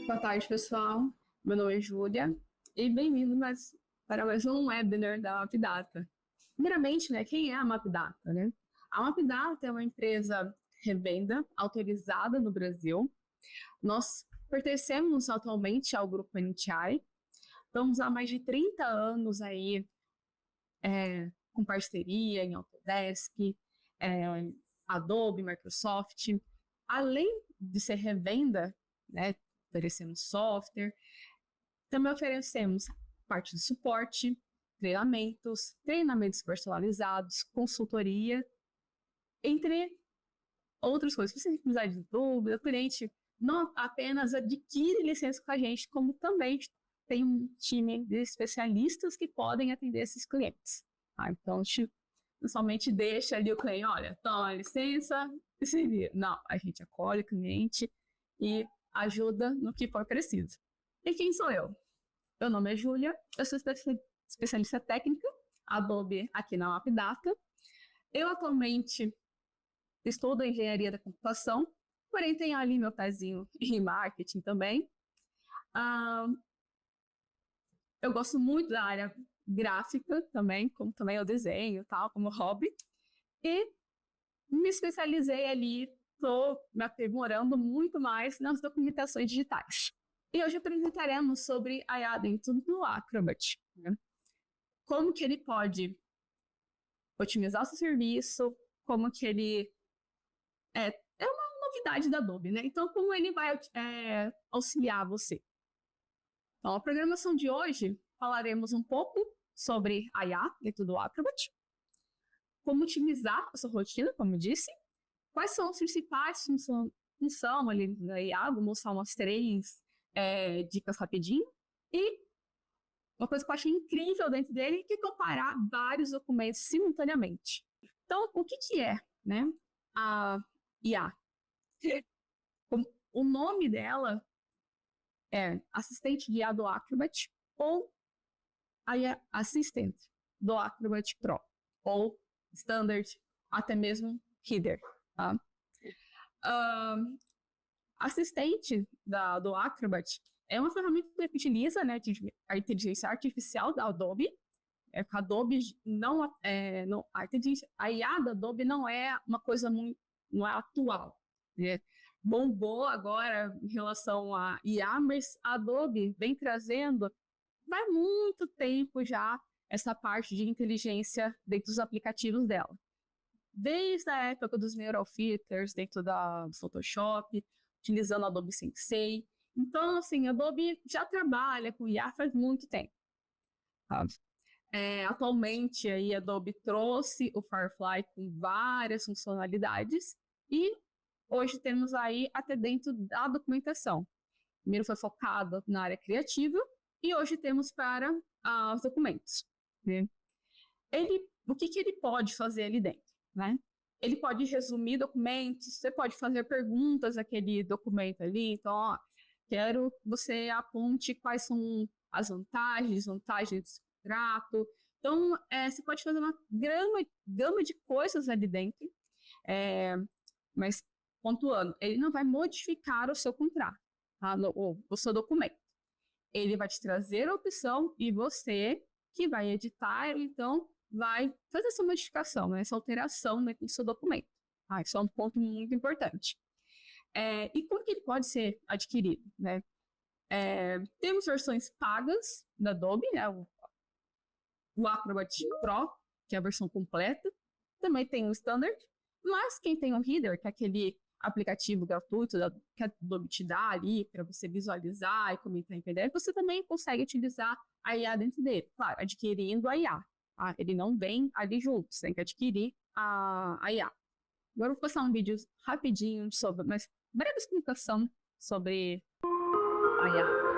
Boa tarde, pessoal. Meu nome é Júlia e bem-vindo para mais um webinar da Mapdata. Primeiramente, quem é a Mapdata, A Mapdata é uma empresa revenda autorizada no Brasil. Nós pertencemos atualmente ao grupo NTI. Estamos há mais de 30 anos aí com parceria em Autodesk, Adobe, Microsoft. Além de ser revenda, oferecemos software, também oferecemos parte de suporte, treinamentos personalizados, consultoria, entre outras coisas. Se você precisar de dúvida, o cliente não apenas adquire licença com a gente, como também tem um time de especialistas que podem atender esses clientes. Então, a gente não somente deixa ali o cliente, olha, toma a licença e se vira. Não, a gente acolhe o cliente e ajuda no que for preciso. E quem sou eu? Meu nome é Júlia, eu sou especialista técnica, Adobe aqui na Mapdata. Eu atualmente estudo engenharia da computação, porém tenho ali meu pezinho em marketing também. Eu gosto muito da área gráfica também, como também o desenho, tal, como hobby. E me especializei ali, estou me aprimorando muito mais nas documentações digitais. E hoje apresentaremos sobre a IA dentro do Acrobat. Como que ele pode otimizar o seu serviço, como que ele... É uma novidade da Adobe, Então, como ele vai auxiliar você? Então, a programação de hoje, falaremos um pouco sobre a IA dentro do Acrobat, como otimizar a sua rotina, como eu disse, quais são as principais funções ali da IA, vou mostrar umas 3 dicas rapidinho, e uma coisa que eu achei incrível dentro dele é comparar vários documentos simultaneamente. Então, o que é a IA? O nome dela é Assistente de IA do Acrobat ou IA Assistant do Acrobat Pro, ou Standard, até mesmo Reader. Tá? Assistente do Acrobat é uma ferramenta que utiliza a inteligência artificial da Adobe. A Adobe a IA da Adobe não é uma coisa muito, não é atual. Bombou agora em relação a IA, mas a Adobe vem trazendo, vai muito tempo já, essa parte de inteligência dentro dos aplicativos dela. Desde a época dos Neural Filters, dentro do Photoshop, utilizando a Adobe Sensei. Então, assim, a Adobe já trabalha com IA faz muito tempo. Atualmente, a Adobe trouxe o Firefly com várias funcionalidades e hoje temos aí até dentro da documentação. Primeiro foi focado na área criativa e hoje temos para os documentos. O que ele pode fazer ali dentro? Ele pode resumir documentos, você pode fazer perguntas àquele documento ali. Então, quero que você aponte quais são as vantagens, desvantagens desse contrato. Então, você pode fazer uma gama de coisas ali dentro, mas pontuando, ele não vai modificar o seu contrato, o seu documento. Ele vai te trazer a opção e você que vai editar, então vai fazer essa modificação, essa alteração no seu documento. Isso é um ponto muito importante. E como que ele pode ser adquirido? Temos versões pagas da Adobe, o Acrobat Pro, que é a versão completa. Também tem o Standard, mas quem tem o Reader, que é aquele aplicativo gratuito que a Adobe te dá ali para você visualizar e comentar em PDF, você também consegue utilizar a IA dentro dele. Claro, adquirindo a IA. Ele não vem ali junto, você tem que adquirir a IA. Agora eu vou passar um vídeo rapidinho sobre uma breve explicação sobre a IA.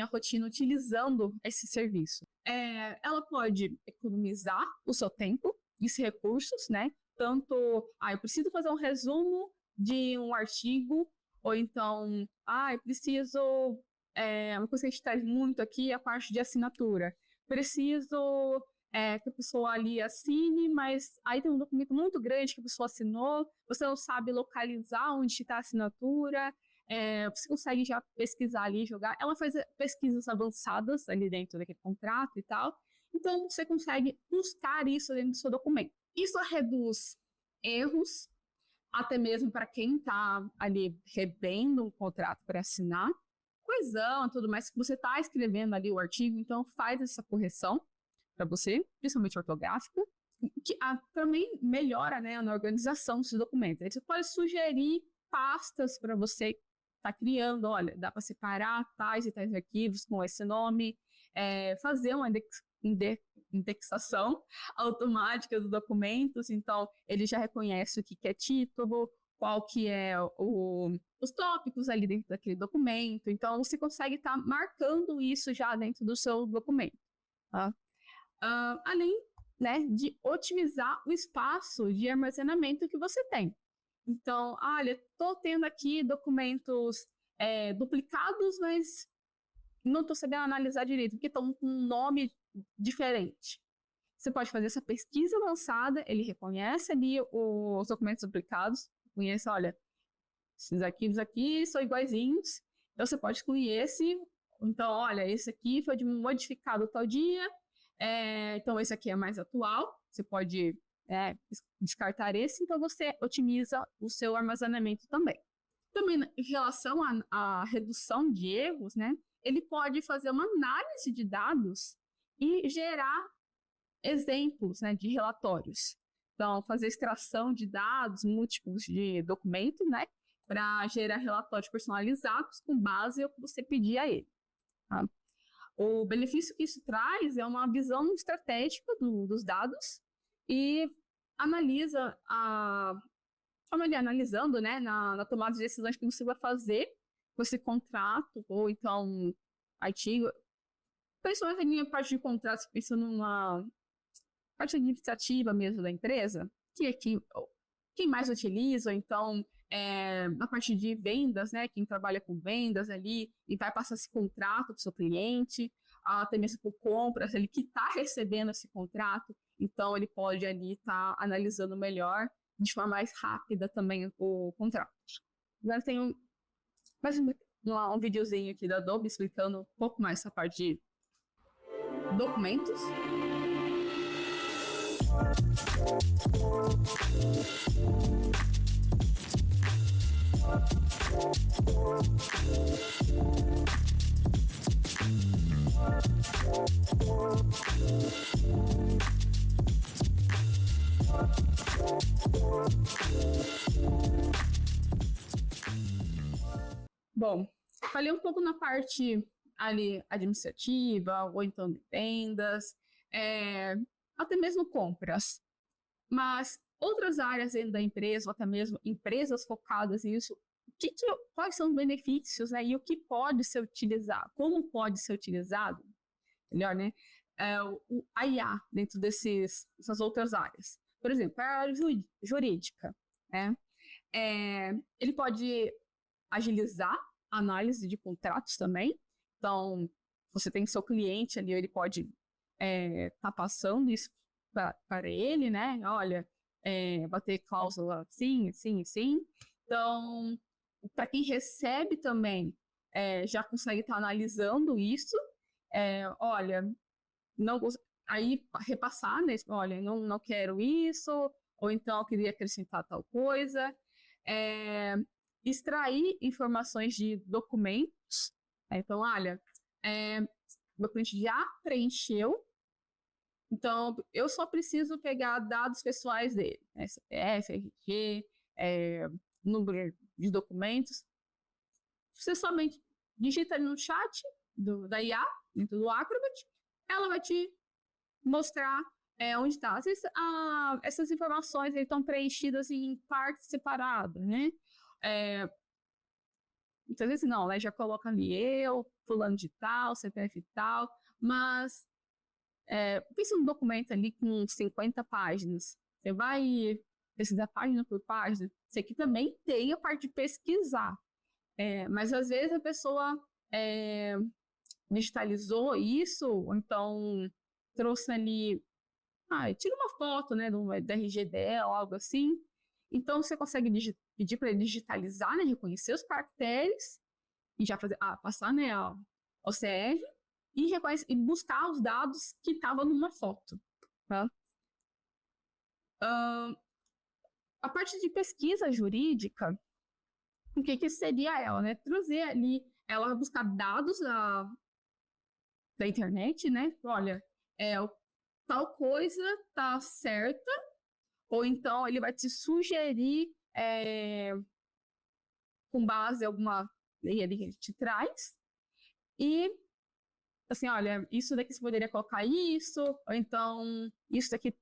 minha rotina utilizando esse serviço? Ela pode economizar o seu tempo e os recursos, né? Tanto, eu preciso fazer um resumo de um artigo, ou então, eu preciso, uma coisa que a gente traz muito aqui é a parte de assinatura. Preciso que a pessoa ali assine, mas aí tem um documento muito grande que a pessoa assinou, você não sabe localizar onde está a assinatura, você consegue já pesquisar ali, jogar. Ela faz pesquisas avançadas ali dentro daquele contrato e tal, então você consegue buscar isso dentro do seu documento. Isso reduz erros, até mesmo para quem está ali revendo um contrato para assinar, coesão, tudo mais, que você está escrevendo ali o artigo, então faz essa correção para você, principalmente ortográfica, que também melhora, né, na organização dos documentos. Aí você pode sugerir pastas para você estar criando, olha, dá para separar tais e tais arquivos com esse nome, fazer uma indexação automática dos documentos, então ele já reconhece o que é título, qual que é os tópicos ali dentro daquele documento, então você consegue estar marcando isso já dentro do seu documento, tá? Além, né, de otimizar o espaço de armazenamento que você tem. Então, olha, estou tendo aqui documentos duplicados, mas não estou sabendo analisar direito, porque estão com um nome diferente. Você pode fazer essa pesquisa avançada, ele reconhece ali os documentos duplicados, conhece, olha, esses arquivos aqui são iguaizinhos, então você pode excluir esse, então, olha, esse aqui foi modificado tal dia, então esse aqui é mais atual, você pode descartar esse, então você otimiza o seu armazenamento também. Também em relação à redução de erros, né, ele pode fazer uma análise de dados e gerar exemplos, né, de relatórios. Então, fazer extração de dados múltiplos de documentos, né, para gerar relatórios personalizados com base no que você pedir a ele. Tá? O benefício que isso traz é uma visão estratégica dos dados e analisa analisando, né, na tomada de decisões que você vai fazer com esse contrato ou então artigo. Principalmente a minha parte de contrato, pensando numa parte administrativa mesmo da empresa, que é quem mais utiliza, ou então na parte de vendas, né, quem trabalha com vendas ali e vai passar esse contrato para o seu cliente, até mesmo por compras, ele que está recebendo esse contrato, então ele pode ali estar analisando melhor, de forma mais rápida também o contrato. Agora tem mais um videozinho aqui da Adobe explicando um pouco mais essa parte de documentos. Bom, falei um pouco na parte ali administrativa, ou então de vendas, até mesmo compras. Mas outras áreas dentro da empresa, ou até mesmo empresas focadas nisso, quais são os benefícios, né? E o que pode ser utilizado, como pode ser utilizado, melhor, né? A IA dentro dessas outras áreas. Por exemplo, a área jurídica, né? Ele pode agilizar a análise de contratos também. Então, você tem seu cliente ali, ele pode tá passando isso para ele, né? Olha, vai ter cláusula assim, assim, assim. Então, para quem recebe também, já consegue estar analisando isso. Olha, não aí repassar, né? Olha, não quero isso, ou então eu queria acrescentar tal coisa. Extrair informações de documentos. Então, olha, meu cliente já preencheu, então eu só preciso pegar dados pessoais dele, CPF, RG, número de documentos. Você somente digita ali no chat da IA, dentro do Acrobat, ela vai te mostrar onde está. Às vezes, essas informações estão preenchidas em partes separadas, né? Muitas vezes não, né? Já coloca ali eu fulano de tal, CPF tal, mas pensa num documento ali com 50 páginas. Você vai pesquisar página por página. Isso aqui também tem a parte de pesquisar. Mas às vezes a pessoa digitalizou isso, ou então trouxe ali, tira uma foto, né, do RG dela, algo assim. Então você consegue pedir para ele digitalizar, né, reconhecer os caracteres e já fazer, passar, né, ao CR e buscar os dados que estavam numa foto, tá? A parte de pesquisa jurídica, o que seria ela, né? Trazer ali, ela buscar dados da internet, né? Olha, tal coisa tá certa, ou então ele vai te sugerir com base em alguma lei ali que ele te traz, e assim, olha, isso daqui você poderia colocar isso, ou então isso daqui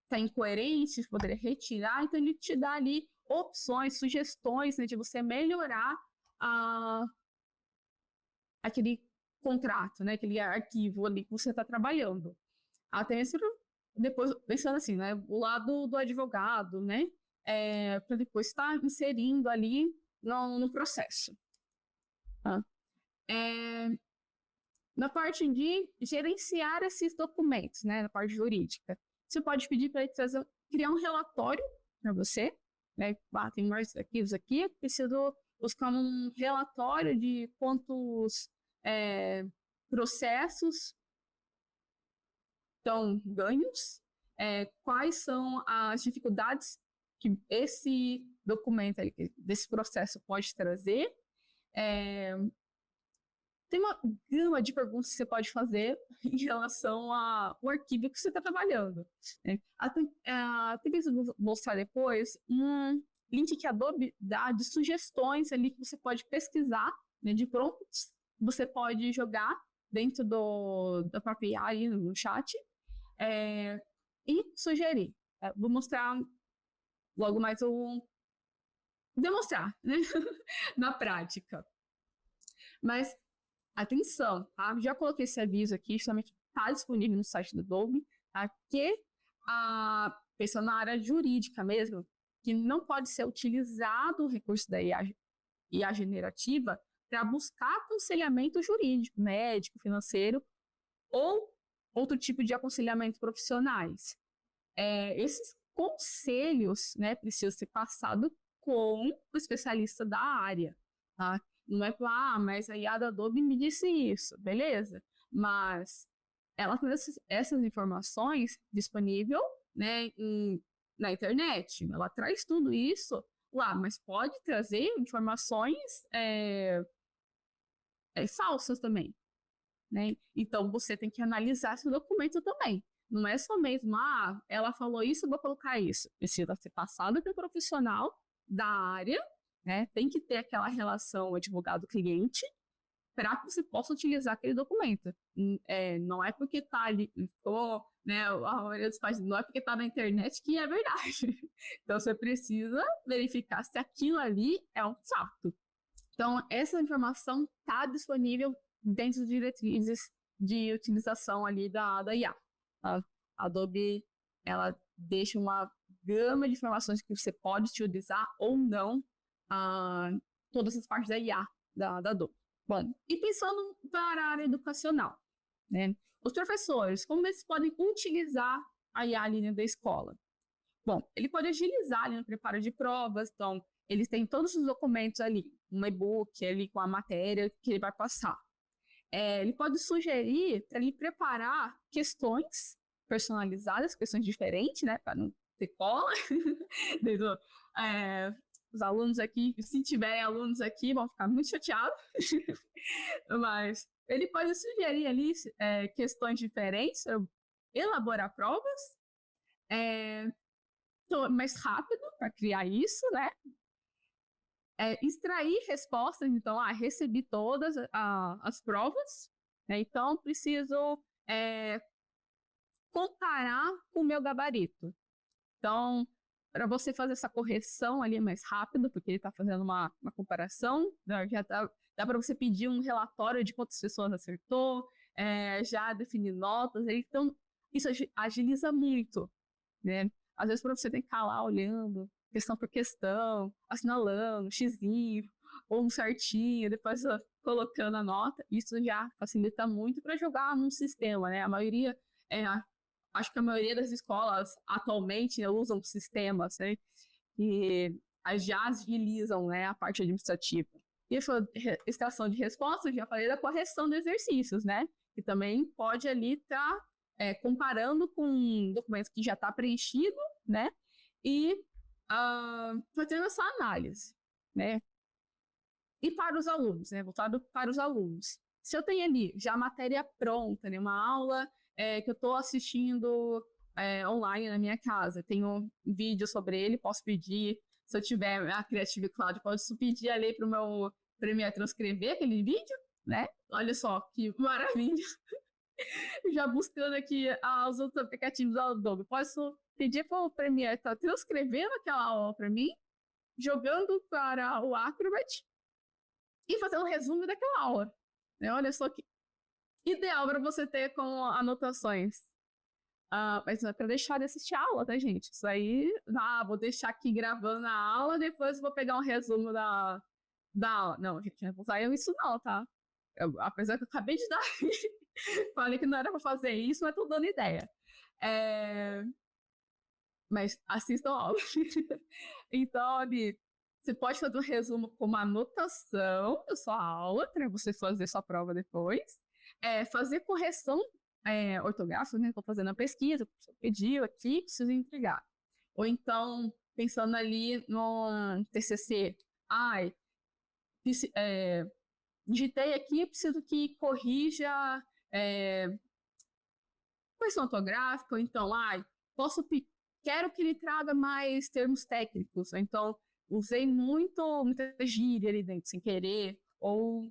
tá incoerente, você poderia retirar, então ele te dá ali opções, sugestões, né, de você melhorar aquele contrato, né, aquele arquivo ali que você está trabalhando. Até mesmo depois, pensando assim, né, o lado do advogado, né, para depois estar inserindo ali no processo. Tá? Na parte de gerenciar esses documentos, né, na parte jurídica, você pode pedir para ele criar um relatório para você, né, tem mais arquivos aqui, preciso buscar um relatório de quantos processos estão ganhos, quais são as dificuldades que esse documento, desse processo pode trazer. Tem uma gama de perguntas que você pode fazer em relação ao arquivo que você está trabalhando. Né? Tem que mostrar depois um link que a Adobe dá de sugestões ali que você pode pesquisar, né, de prompts, você pode jogar dentro da própria IA aí no chat e sugerir. Vou mostrar logo mais demonstrar, né, na prática. Mas atenção, tá? Já coloquei esse aviso aqui, justamente está disponível no site do Adobe, tá? Que pensando na área jurídica mesmo, que não pode ser utilizado o recurso da IA generativa para buscar aconselhamento jurídico, médico, financeiro ou outro tipo de aconselhamento profissionais. Esses conselhos, né, precisam ser passados com o especialista da área, tá? Não é para, mas a IA da Adobe me disse isso, beleza? Mas ela tem essas informações disponível, né, na internet. Ela traz tudo isso lá, mas pode trazer informações falsas também, né? Então você tem que analisar esse documento também. Não é só mesmo, ela falou isso, eu vou colocar isso. Precisa ser passado pelo profissional da área, né? Tem que ter aquela relação advogado-cliente para que você possa utilizar aquele documento. Não é porque está ali, né, a maioria dos países, não é porque está na internet que é verdade. Então você precisa verificar se aquilo ali é um fato. Então essa informação está disponível dentro das diretrizes de utilização ali da IA. A Adobe, ela deixa uma gama de informações que você pode utilizar ou não todas as partes da IA da Adobe. Bom, e pensando para a área educacional, né? Os professores, como eles podem utilizar a IA ali dentro da escola? Bom, ele pode agilizar ali no preparo de provas, então eles têm todos os documentos ali, um e-book ali com a matéria que ele vai passar. Ele pode sugerir para ele preparar questões personalizadas, questões diferentes, né, para não ter cola. Os alunos aqui, se tiverem alunos aqui, vão ficar muito chateados. Mas ele pode sugerir ali questões diferentes, elaborar provas, mais rápido para criar isso, né? Extrair respostas, então, recebi todas as provas, né? Então preciso comparar com o meu gabarito. Então, para você fazer essa correção ali mais rápido, porque ele está fazendo uma comparação, né? Já está dá para você pedir um relatório de quantas pessoas acertou, já definir notas, então isso agiliza muito, né? Às vezes para você tem que ficar lá olhando, questão por questão, assinalando, xizinho, ou um certinho, depois colocando a nota, isso já facilita muito para jogar num sistema, né? A maioria, acho que a maioria das escolas atualmente, né, usam sistemas, né? E já agilizam, né, a parte administrativa. E a extração de respostas, já falei da correção de exercícios, né? Que também pode ali estar comparando com um documento que já está preenchido, né? E fazendo essa análise, né? E para os alunos, né? Voltado para os alunos. Se eu tenho ali já a matéria pronta, né? Uma aula que eu estou assistindo online na minha casa, tenho um vídeo sobre ele, posso pedir, se eu tiver a Creative Cloud, posso pedir ali para o meu Premiere transcrever aquele vídeo, né? Olha só que maravilha! Já buscando aqui os outros aplicativos da Adobe, posso pedir para o Premiere estar transcrevendo aquela aula para mim, jogando para o Acrobat e fazendo um resumo daquela aula. Né? Olha só que ideal para você ter com anotações. Mas não é para deixar de assistir a aula, tá, gente? Isso aí, vou deixar aqui gravando a aula, depois vou pegar um resumo da aula. Não, gente, não vou usar isso não, tá? Apesar que eu acabei de dar... Falei que não era para fazer isso, mas tô dando ideia. Mas assistam a aula. Então, ali, você pode fazer um resumo com uma anotação da sua aula, para você fazer sua prova depois. Fazer correção ortográfica, né? Estou fazendo a pesquisa, o professor pediu aqui, preciso entregar. Ou então, pensando ali no TCC. Digitei aqui, preciso que corrija correção ortográfica, ou então, quero que ele traga mais termos técnicos, então usei muita gíria ali dentro, sem querer, ou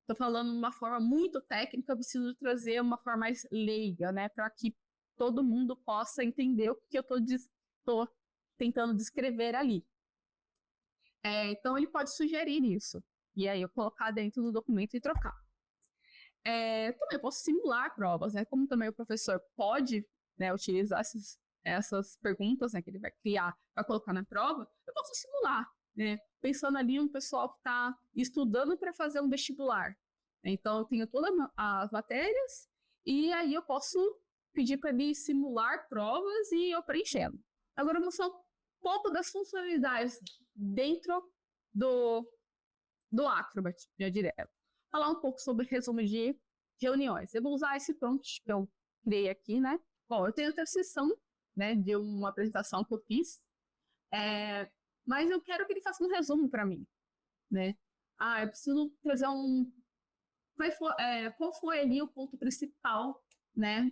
estou falando de uma forma muito técnica, eu preciso trazer uma forma mais leiga, né, para que todo mundo possa entender o que eu estou tentando descrever ali. Então, ele pode sugerir isso, e aí eu colocar dentro do documento e trocar. Também eu posso simular provas, né, como também o professor pode, né, utilizar essas perguntas, né, que ele vai criar para colocar na prova, eu posso simular, né, pensando ali um pessoal que está estudando para fazer um vestibular. Então, eu tenho todas as matérias e aí eu posso pedir para ele simular provas e eu preenchendo. Agora, vamos falar um pouco das funcionalidades dentro do Acrobat, já direto. Falar um pouco sobre resumo de reuniões. Eu vou usar esse prompt que eu criei aqui, né? Bom, eu tenho outra sessão, né, de uma apresentação que eu fiz, mas eu quero que ele faça um resumo para mim, né? Eu preciso trazer qual foi ali o ponto principal, né,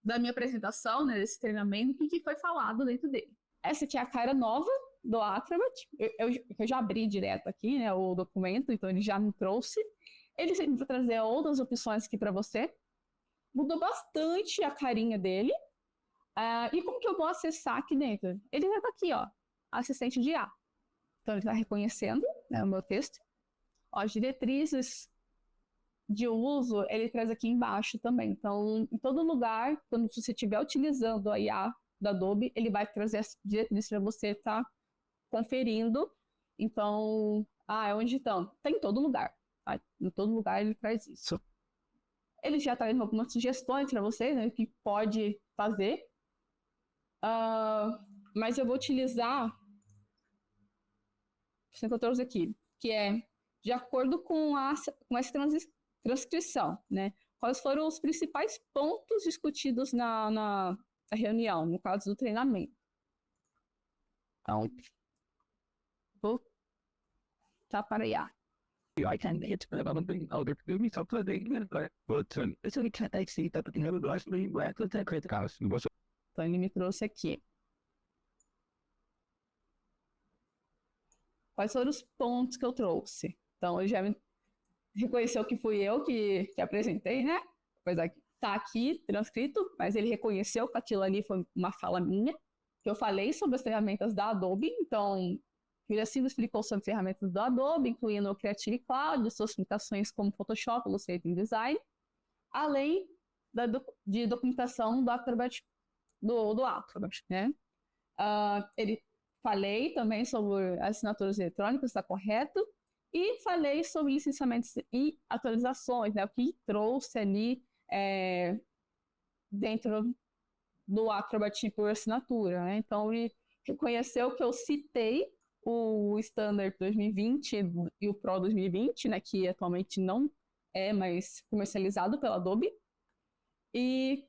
da minha apresentação, né, desse treinamento, o que foi falado dentro dele. Essa aqui é a cara nova do Acrobat, eu já abri direto aqui, né, o documento, então ele já me trouxe. Ele sempre vai trazer outras opções aqui para você. Mudou bastante a carinha dele. E como que eu vou acessar aqui dentro? Ele já está aqui, ó, assistente de IA. Então, ele está reconhecendo, né, o meu texto. Ó, as diretrizes de uso, ele traz aqui embaixo também. Então, em todo lugar, quando você estiver utilizando a IA da Adobe, ele vai trazer as diretrizes para você estar conferindo. Então, onde estão? Está em todo lugar. Tá? Em todo lugar ele traz isso. Ele já traz algumas sugestões para vocês, né, que pode fazer. Mas eu vou utilizar esse que eu trouxe aqui, que é de acordo com essa transcrição, né? Quais foram os principais pontos discutidos na reunião, no caso do treinamento. Então, vou para IA. I can hit other movies up to the but it's only can't I see that you know last me where to take it house was. Então ele me trouxe aqui. Quais foram os pontos que eu trouxe? Então ele já me reconheceu que fui eu que apresentei, né? Apesar que tá aqui transcrito, mas ele reconheceu que aquilo ali foi uma fala minha, que eu falei sobre as ferramentas da Adobe, então Julia Silva explicou sobre ferramentas do Adobe, incluindo o Creative Cloud, suas aplicações como Photoshop, Illustrator e InDesign, além de documentação do Acrobat, do Acrobat, né? Ele falei também sobre assinaturas eletrônicas, está correto, e falei sobre licenciamentos e atualizações, né? O que trouxe ali dentro do Acrobat por assinatura, né? Então, ele reconheceu que eu citei o Standard 2020 e o Pro 2020, né? Que atualmente não é mais comercializado pela Adobe, e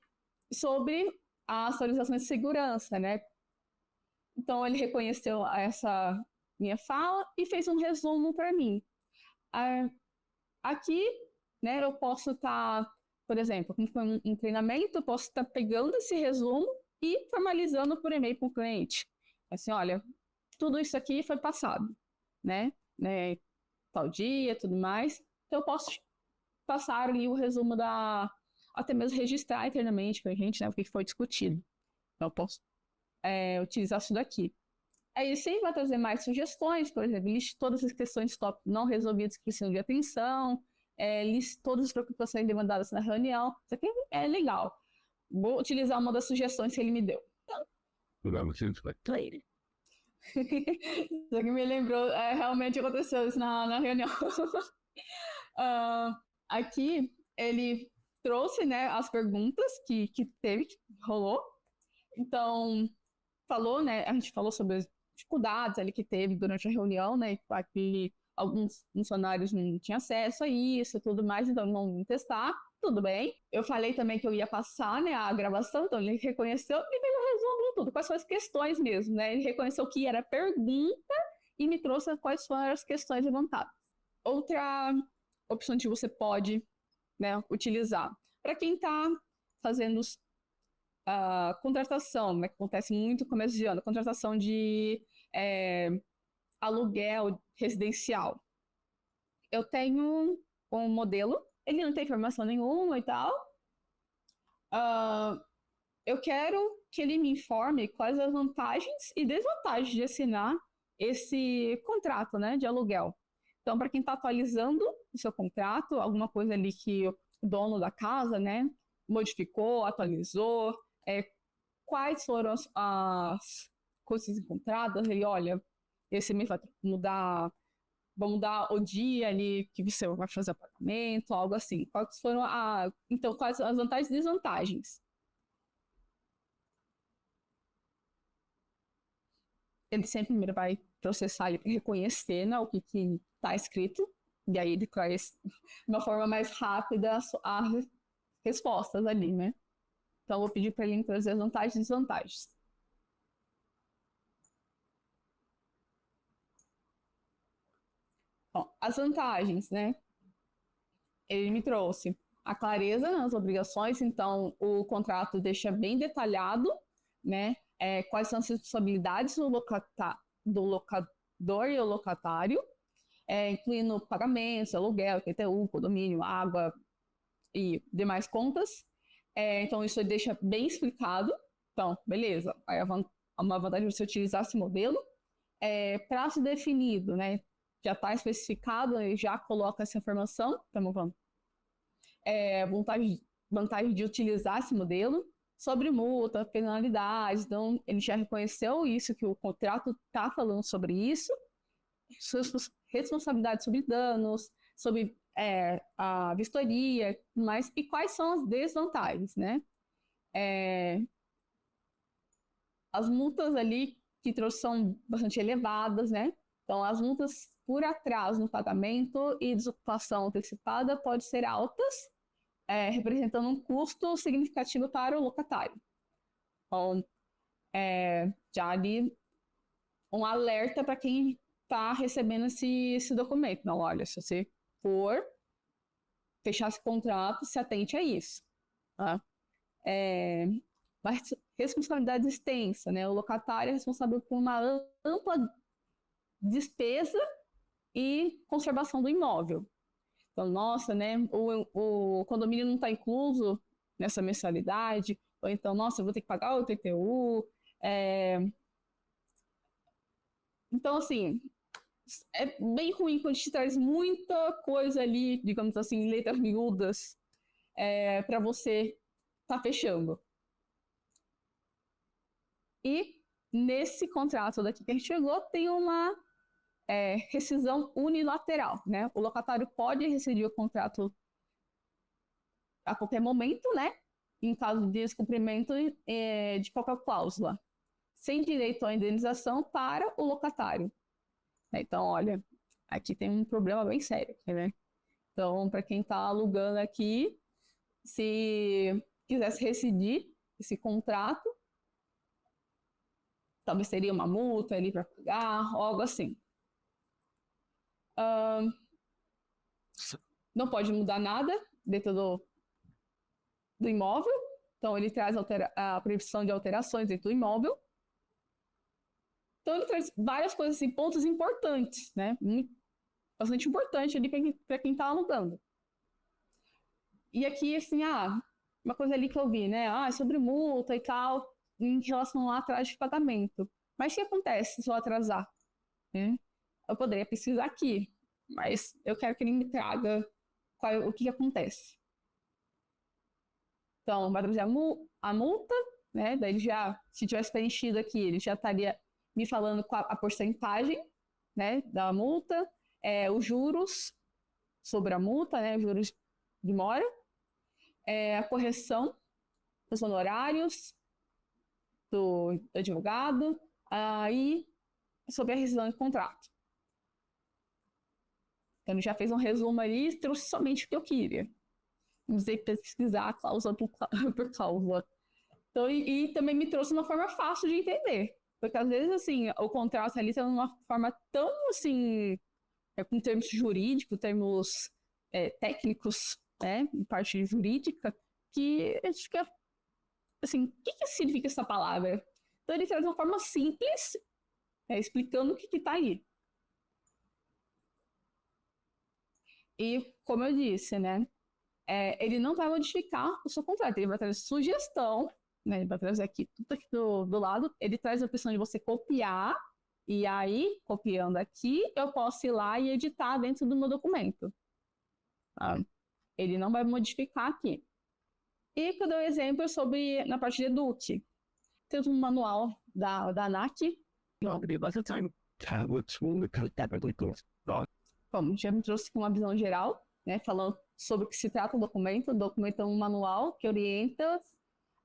sobre as atualizações de segurança, né? Então, ele reconheceu essa minha fala e fez um resumo para mim. Aqui, né, eu posso estar, por exemplo, com um treinamento, eu posso estar pegando esse resumo e formalizando por e-mail para o cliente. Assim, olha, tudo isso aqui foi passado, né? Tal dia, tudo mais. Então, eu posso passar ali o resumo até mesmo registrar internamente para a gente, né, o que foi discutido. Então, eu posso utilizar isso daqui. Aí sim vai trazer mais sugestões, por exemplo, liste todas as questões top não resolvidas que precisam de atenção, liste todas as preocupações demandadas na reunião. Isso aqui é legal. Vou utilizar uma das sugestões que ele me deu. Isso aqui me lembrou, realmente aconteceu isso na reunião. Aqui ele trouxe, né, as perguntas que rolou. Então, a gente falou sobre as dificuldades ali que teve durante a reunião, né, que alguns funcionários não tinham acesso a isso e tudo mais, então não iam testar, tudo bem. Eu falei também que eu ia passar, né, a gravação, então ele reconheceu e fez um resumo de tudo, quais são as questões mesmo, né, ele reconheceu que era pergunta e me trouxe quais foram as questões levantadas. Outra opção que você pode, né, utilizar, para quem está fazendo contratação, né, que acontece muito no começo de ano, contratação de aluguel residencial. Eu tenho um modelo, ele não tem informação nenhuma e tal. Eu quero que ele me informe quais as vantagens e desvantagens de assinar esse contrato, né, de aluguel. Então, para quem está atualizando o seu contrato, alguma coisa ali que o dono da casa, né, modificou, atualizou, quais foram as coisas encontradas, ele, olha, esse mês vai mudar, vamos mudar o dia ali que você vai fazer o pagamento, algo assim. Quais foram então, quais as vantagens e desvantagens? Ele sempre primeiro vai processar e reconhecer, né, o que está escrito, e aí ele traz de uma forma mais rápida as respostas ali, né? Então, eu vou pedir para ele trazer as vantagens e desvantagens. Bom, as vantagens, né? Ele me trouxe a clareza nas obrigações, então o contrato deixa bem detalhado, né? Quais são as responsabilidades do locador e o locatário, incluindo pagamentos, aluguel, IPTU, condomínio, água e demais contas. Então, isso deixa bem explicado. Então, beleza. Aí uma vantagem de você utilizar esse modelo. Prazo definido, né? Já está especificado e já coloca essa informação. Então, vamos. Vantagem de utilizar esse modelo. Sobre multa, penalidades. Então, ele já reconheceu isso, que o contrato está falando sobre isso. Suas responsabilidades sobre danos, sobre a vistoria, mas e quais são as desvantagens, né? As multas ali que trouxe são bastante elevadas, né? Então, as multas por atraso no pagamento e desocupação antecipada podem ser altas, representando um custo significativo para o locatário. Então, já ali um alerta para quem está recebendo esse documento. Não, olha, se você for fechar esse contrato, se atente a isso. Tá? Mas responsabilidade extensa, né? O locatário é responsável por uma ampla despesa e conservação do imóvel. Então, nossa, né? O condomínio não está incluso nessa mensalidade, ou então, nossa, eu vou ter que pagar o IPTU, Então, assim, é bem ruim quando a gente traz muita coisa ali, digamos assim, letras miúdas, para você estar fechando. E nesse contrato daqui que a gente chegou, tem uma rescisão unilateral, né? O locatário pode rescindir o contrato a qualquer momento, né? Em caso de descumprimento de qualquer cláusula, sem direito à indenização para o locatário. Então, olha, aqui tem um problema bem sério, né? Então, para quem está alugando aqui, se quisesse rescindir esse contrato, talvez seria uma multa ali para pagar, algo assim. Não pode mudar nada dentro do imóvel, então ele traz a previsão de alterações dentro do imóvel. Então ele traz várias coisas, assim, pontos importantes, né? Bastante importante ali para quem está alugando. E aqui, assim, uma coisa ali que eu vi, né? Sobre multa e tal, em relação ao atraso de pagamento. Mas o que acontece se eu atrasar? Né? Eu poderia precisar aqui, mas eu quero que ele me traga o que acontece. Então, vai trazer a multa, né? Daí já, se tivesse preenchido aqui, ele já estaria me falando qual a porcentagem, né, da multa, os juros sobre a multa, né, juros de mora, a correção dos honorários do advogado, e sobre a rescisão de contrato. Então, ele já fez um resumo ali e trouxe somente o que eu queria. Não precisei pesquisar cláusula por cláusula. Então, e também me trouxe uma forma fácil de entender. Porque, às vezes, assim, o contrato ali está de uma forma tão, assim, com termos jurídicos, termos técnicos, né, em parte jurídica, que a gente fica, assim, o que significa essa palavra? Então, ele traz de uma forma simples, explicando o que está aí. E, como eu disse, né, ele não vai modificar o seu contrato, ele vai trazer sugestão, né, ele vai trazer aqui, tudo aqui do lado, ele traz a opção de você copiar, e aí, copiando aqui, eu posso ir lá e editar dentro do meu documento. Tá? Ele não vai modificar aqui. E que eu dei um exemplo sobre, na parte de Eduque. Tem um manual da ANAC. Bom, já me trouxe uma visão geral, né, falando sobre o que se trata o documento. O documento é um manual que orienta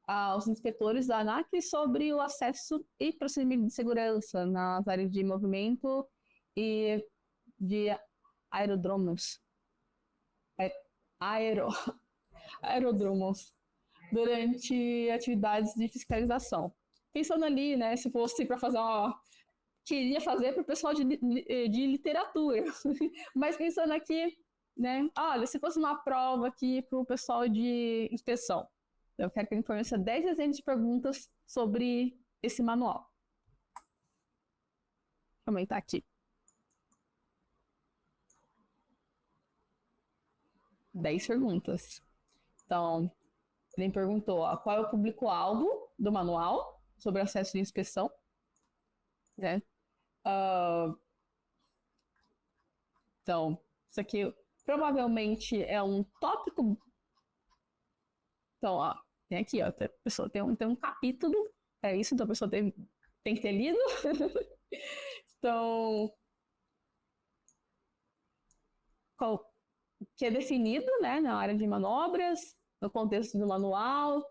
aos inspetores da ANAC sobre o acesso e procedimento de segurança nas áreas de movimento e de aerodromos. Aerodromos durante atividades de fiscalização. Pensando ali, né, se fosse para fazer queria fazer para o pessoal de literatura, mas pensando aqui, né, olha, se fosse uma prova aqui para o pessoal de inspeção, eu quero que ele forneça 10 exemplos de perguntas sobre esse manual. Vou aumentar aqui. 10 perguntas. Então, ele perguntou qual é o público-alvo do manual sobre acesso de inspeção, né? Então, isso aqui provavelmente é um tópico. Então, tem aqui, a pessoa tem um capítulo, isso, então a pessoa tem que ter lido. Então, que é definido, né, na área de manobras, no contexto do manual,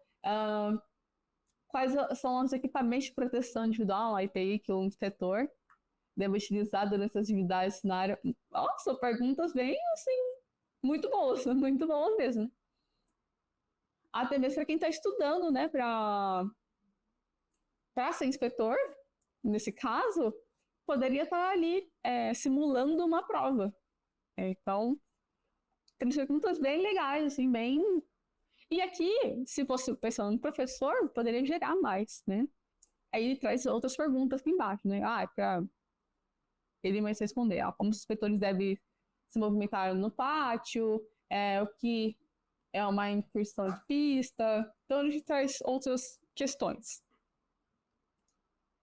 quais são os equipamentos de proteção individual, a EPI, que o inspetor deve utilizar durante as atividades na área. Nossa, perguntas bem, assim, muito boas mesmo. Até mesmo para quem está estudando, né, para ser inspetor, nesse caso, poderia estar ali simulando uma prova. Então, tem perguntas bem legais, assim, bem... E aqui, se fosse pensando no professor, poderia gerar mais, né? Aí ele traz outras perguntas aqui embaixo, né? Para ele mais responder. Como os inspetores devem se movimentar no pátio, o que é uma incursão de pista. Então, ele traz outras questões.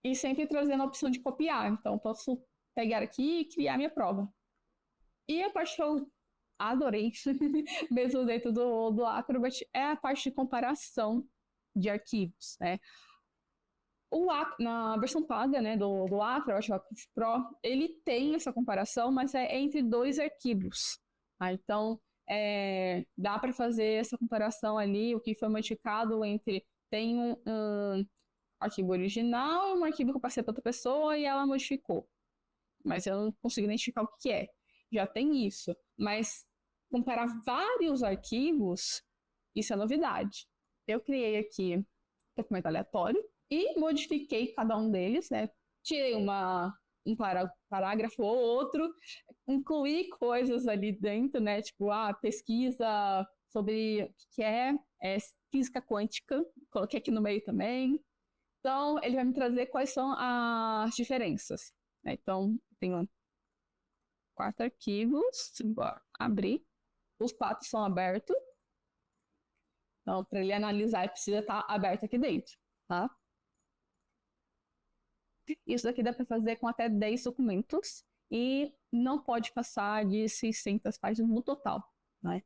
e sempre trazendo a opção de copiar. Então, posso pegar aqui e criar minha prova. E a parte que eu adorei, mesmo dentro do Acrobat, é a parte de comparação de arquivos, né? Na versão paga, né, do Acrobat Pro, ele tem essa comparação, mas é entre dois arquivos. Tá? Então, dá para fazer essa comparação ali, o que foi modificado tem um arquivo original e um arquivo que eu passei para outra pessoa e ela modificou. Mas eu não consigo identificar o que é. Já tem isso. Mas comparar vários arquivos, isso é novidade. Eu criei aqui documento aleatório e modifiquei cada um deles, né? Tirei um parágrafo ou outro, incluí coisas ali dentro, né? Tipo, pesquisa sobre o que é física quântica, coloquei aqui no meio também. Então, ele vai me trazer quais são as diferenças. Né? Então, tenho 4 arquivos, abrir. Os 4 são abertos. Então, para ele analisar, ele precisa estar aberto aqui dentro, tá? Isso daqui dá para fazer com até 10 documentos e não pode passar de 600 páginas no total, né?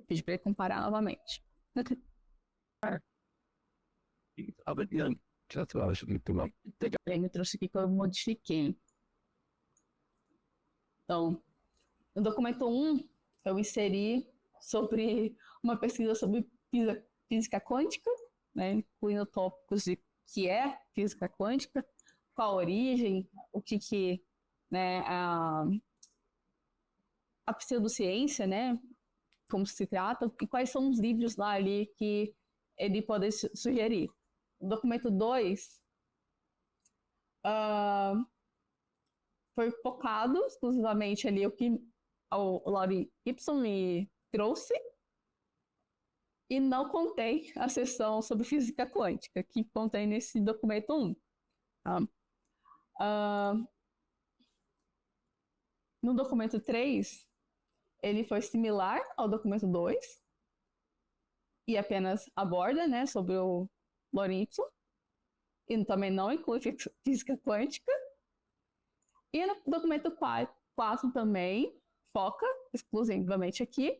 Pedi para ele comparar novamente. Ele me trouxe aqui que eu modifiquei. Então, no documento 1, eu inseri sobre uma pesquisa sobre física quântica, né, incluindo tópicos de que é física quântica, qual a origem, o que né, a pseudociência, né, como se trata, e quais são os livros lá ali que ele pode sugerir. O documento 2 foi focado exclusivamente ali o que o Laurie Gibson me trouxe e não contei a seção sobre física quântica, que contém nesse documento 1. No documento 3, ele foi similar ao documento 2 e apenas aborda, né, sobre o Lorentz, e também não inclui física quântica. E no documento 4 também foca exclusivamente aqui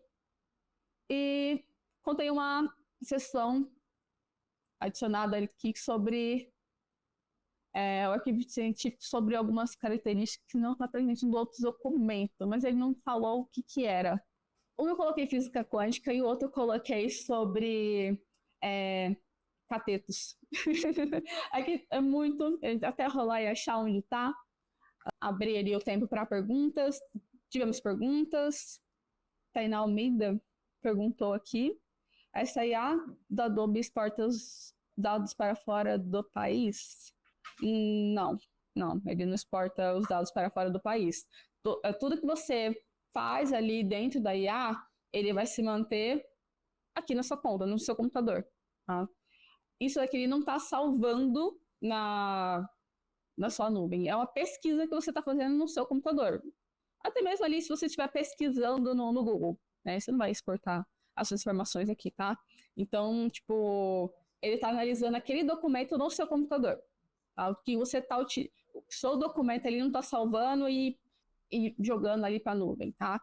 e contém uma seção adicionada aqui sobre o arquivo científico sobre algumas características que não está presente no outro documento, mas ele não falou o que era. Um eu coloquei física quântica e o outro eu coloquei sobre catetos. Aqui é muito, até rolar e achar onde está. Abrir ali o tempo para perguntas. Tivemos perguntas. Tainá Almeida perguntou aqui. Essa IA da Adobe exporta os dados para fora do país? Não, ele não exporta os dados para fora do país. Tudo que você faz ali dentro da IA, ele vai se manter aqui na sua conta, no seu computador. Tá? Isso aqui ele não está salvando na sua nuvem. É uma pesquisa que você está fazendo no seu computador. Até mesmo ali, se você estiver pesquisando no Google, né? Você não vai exportar as suas informações aqui, tá? Então, tipo, ele está analisando aquele documento no seu computador. Tá? O que você está utilizando. O seu documento ele não está salvando e jogando ali para a nuvem, tá?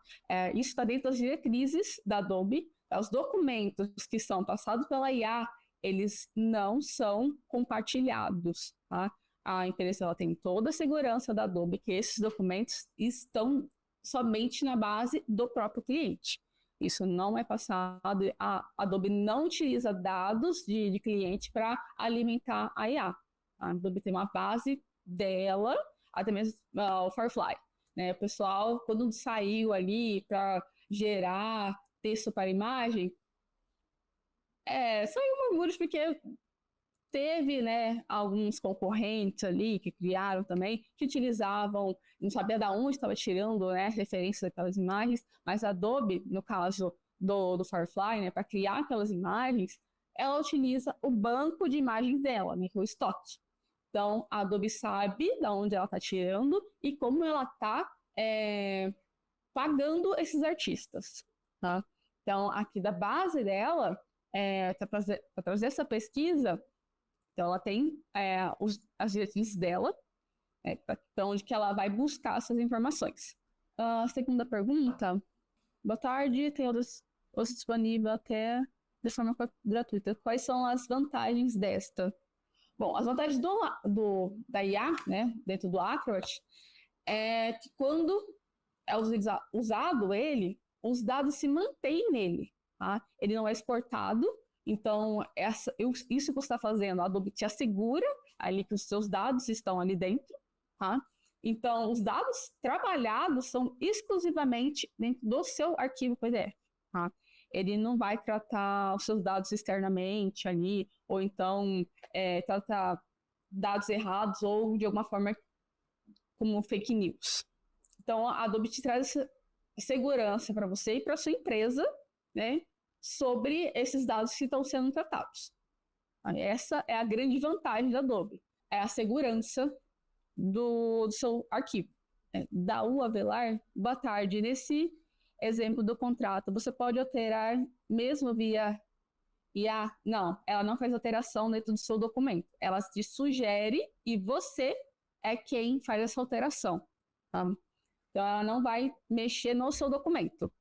Isso está dentro das diretrizes da Adobe. Tá? Os documentos que são passados pela IA, eles não são compartilhados, tá? A empresa ela tem toda a segurança da Adobe que esses documentos estão somente na base do próprio cliente. Isso não é passado, a Adobe não utiliza dados de cliente para alimentar a IA. A Adobe tem uma base dela, até mesmo o Firefly. Né? O pessoal, quando saiu ali para gerar texto para imagem, saiu murmúrios porque teve, né, alguns concorrentes ali que criaram também, que utilizavam, não sabia de onde estava tirando, né, referências daquelas imagens, mas a Adobe, no caso do Firefly, né, para criar aquelas imagens, ela utiliza o banco de imagens dela, né, que é o estoque. Então, a Adobe sabe de onde ela está tirando e como ela está pagando esses artistas, tá? Então, aqui da base dela, para trazer essa pesquisa, então ela tem as diretrizes dela, para onde que ela vai buscar essas informações. A segunda pergunta, boa tarde, tem outros disponível até de forma gratuita. Quais são as vantagens desta? Bom, as vantagens da IA, né, dentro do Acrobat, é que quando é usado ele, os dados se mantêm nele, tá? Ele não é exportado, então isso que você está fazendo, a Adobe te assegura ali que os seus dados estão ali dentro, tá? Então, os dados trabalhados são exclusivamente dentro do seu arquivo PDF, tá? Ele não vai tratar os seus dados externamente ali, ou então tratar dados errados ou de alguma forma como fake news. Então, a Adobe te traz essa segurança para você e para sua empresa, né, sobre esses dados que estão sendo tratados. Essa é a grande vantagem da Adobe, é a segurança do seu arquivo. Daú Avelar, boa tarde. Nesse exemplo do contrato, você pode alterar mesmo via IA? Não, ela não faz alteração dentro do seu documento. Ela te sugere e você é quem faz essa alteração. Tá? Então, ela não vai mexer no seu documento.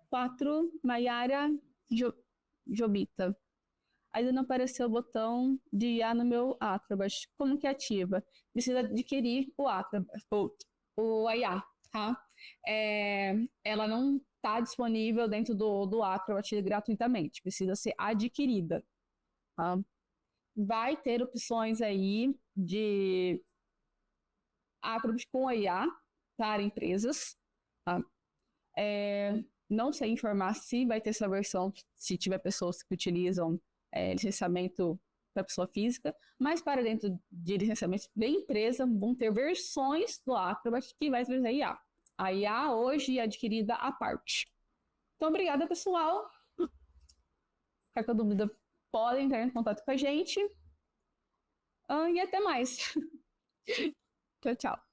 4, Maiara Jobita. Ainda não apareceu o botão de IA no meu Acrobat. Como que ativa? Precisa adquirir o Acrobat, o IA, tá? Ela não está disponível dentro do Acrobat gratuitamente. Precisa ser adquirida. Tá? Vai ter opções aí de Acrobat com a IA para empresas. Tá? Não sei informar se vai ter essa versão, se tiver pessoas que utilizam licenciamento para pessoa física, mas para dentro de licenciamento de empresa vão ter versões do Acrobat que vai trazer IA. A IA hoje é adquirida à parte. Então, obrigada, pessoal. Qualquer dúvida, podem entrar em contato com a gente. E até mais. Tchau, tchau.